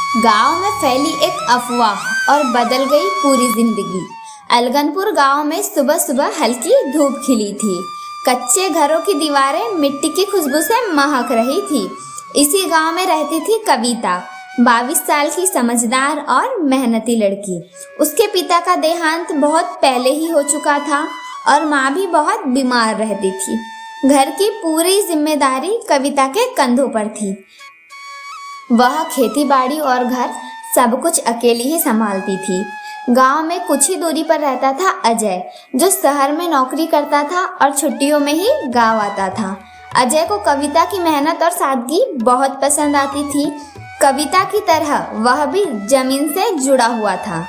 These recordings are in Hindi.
गांव में फैली एक अफवाह और बदल गई पूरी जिंदगी। अलगनपुर गांव में सुबह सुबह हल्की धूप खिली थी। कच्चे घरों की दीवारें मिट्टी की खुशबू से महक रही थी। इसी गांव में रहती थी कविता, 22 साल की समझदार और मेहनती लड़की। उसके पिता का देहांत बहुत पहले ही हो चुका था और माँ भी बहुत बीमार रहती थी। घर की पूरी जिम्मेदारी कविता के कंधों पर थी। वह खेती बाड़ी और घर सब कुछ अकेली ही संभालती थी। गांव में कुछ ही दूरी पर रहता था अजय, जो शहर में नौकरी करता था और छुट्टियों में ही गांव आता था। अजय को कविता की मेहनत और सादगी बहुत पसंद आती थी। कविता की तरह वह भी जमीन से जुड़ा हुआ था।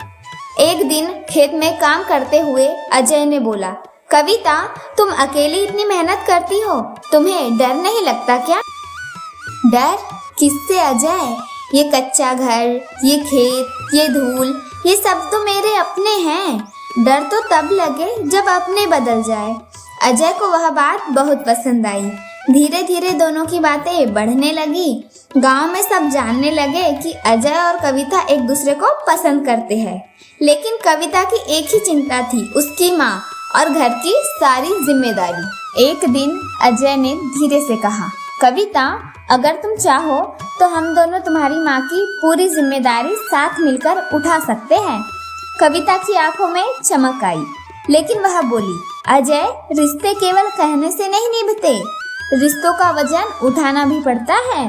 एक दिन खेत में काम करते हुए अजय ने बोला, कविता, तुम अकेली इतनी मेहनत करती हो, तुम्हें डर नहीं लगता क्या? डर किससे अजय? ये कच्चा घर, ये खेत, ये धूल, ये सब तो मेरे अपने हैं। डर तो तब लगे जब अपने बदल जाए। अजय को वह बात बहुत पसंद आई। धीरे धीरे दोनों की बातें बढ़ने लगी। गांव में सब जानने लगे कि अजय और कविता एक दूसरे को पसंद करते हैं। लेकिन कविता की एक ही चिंता थी, उसकी माँ और घर की सारी जिम्मेदारी। एक दिन अजय ने धीरे से कहा, कविता, अगर तुम चाहो तो हम दोनों तुम्हारी माँ की पूरी जिम्मेदारी साथ मिलकर उठा सकते हैं। कविता की आंखों में चमक आई, लेकिन वह बोली, अजय, रिश्ते केवल कहने से नहीं निभते, रिश्तों का वजन उठाना भी पड़ता है।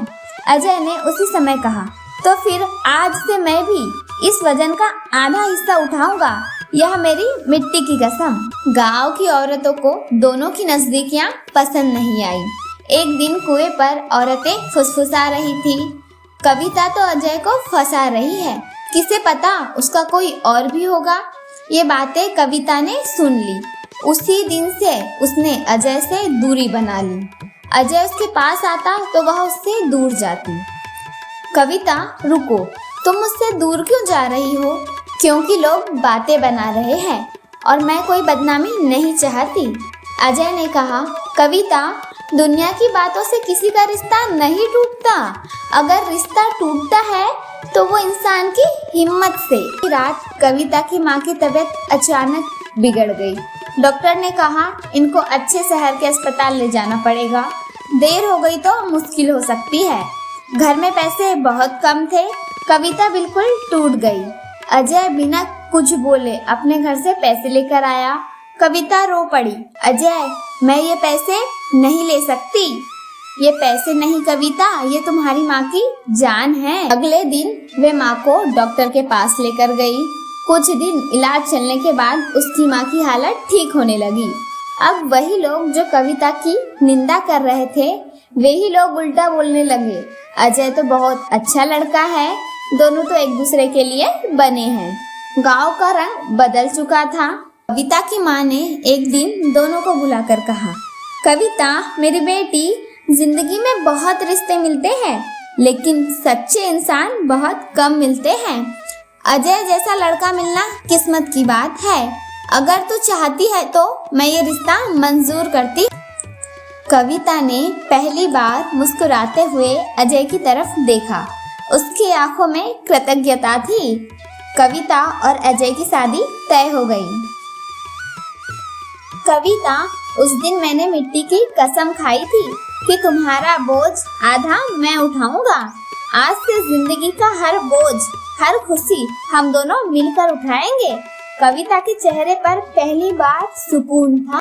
अजय ने उसी समय कहा, तो फिर आज से मैं भी इस वजन का आधा हिस्सा उठाऊंगा, यह मेरी मिट्टी की कसम। गांव की औरतों को दोनों की नजदीकियां पसंद नहीं आई। एक दिन कुएं पर औरतें फुसफुसा रही थी, कविता तो अजय को फंसा रही है, किसे पता उसका कोई और भी होगा। ये बातें कविता ने सुन ली। उसी दिन से उसने अजय से दूरी बना ली। अजय उसके पास आता तो वह उससे दूर जाती। कविता, रुको, तुम मुझसे दूर क्यों जा रही हो? क्योंकि लोग बातें बना रहे हैं और मैं कोई बदनामी नहीं चाहती। अजय ने कहा, कविता, दुनिया की बातों से किसी का रिश्ता नहीं टूटता। अगर रिश्ता टूटता है तो वो इंसान की हिम्मत से। रात कविता की माँ की तबीयत अचानक बिगड़ गई। डॉक्टर ने कहा, इनको अच्छे शहर के अस्पताल ले जाना पड़ेगा, देर हो गई तो मुश्किल हो सकती है। घर में पैसे बहुत कम थे। कविता बिल्कुल टूट गई। अजय बिना कुछ बोले अपने घर से पैसे लेकर आया। कविता रो पड़ी, अजय, मैं ये पैसे नहीं ले सकती। ये पैसे नहीं कविता, ये तुम्हारी माँ की जान है। अगले दिन वे माँ को डॉक्टर के पास लेकर गई। कुछ दिन इलाज चलने के बाद उसकी माँ की हालत ठीक होने लगी। अब वही लोग जो कविता की निंदा कर रहे थे, वे ही लोग उल्टा बोलने लगे, अजय तो बहुत अच्छा लड़का है, दोनों तो एक दूसरे के लिए बने हैं। गांव का रंग बदल चुका था। कविता की माँ ने एक दिन दोनों को बुलाकर कहा, कविता, मेरी बेटी, जिंदगी में बहुत रिश्ते मिलते हैं, लेकिन सच्चे इंसान बहुत कम मिलते हैं। अजय जैसा लड़का मिलना किस्मत की बात है। अगर तू चाहती है तो मैं ये रिश्ता मंजूर करती। कविता ने पहली बार मुस्कुराते हुए अजय की तरफ देखा। उसकी आंखों में कृतज्ञता थी। कविता और अजय की शादी तय हो गई। कविता, उस दिन मैंने मिट्टी की कसम खाई थी कि तुम्हारा बोझ आधा मैं उठाऊंगा। आज से जिंदगी का हर बोझ, हर खुशी हम दोनों मिलकर उठाएंगे। कविता के चेहरे पर पहली बार सुकून था।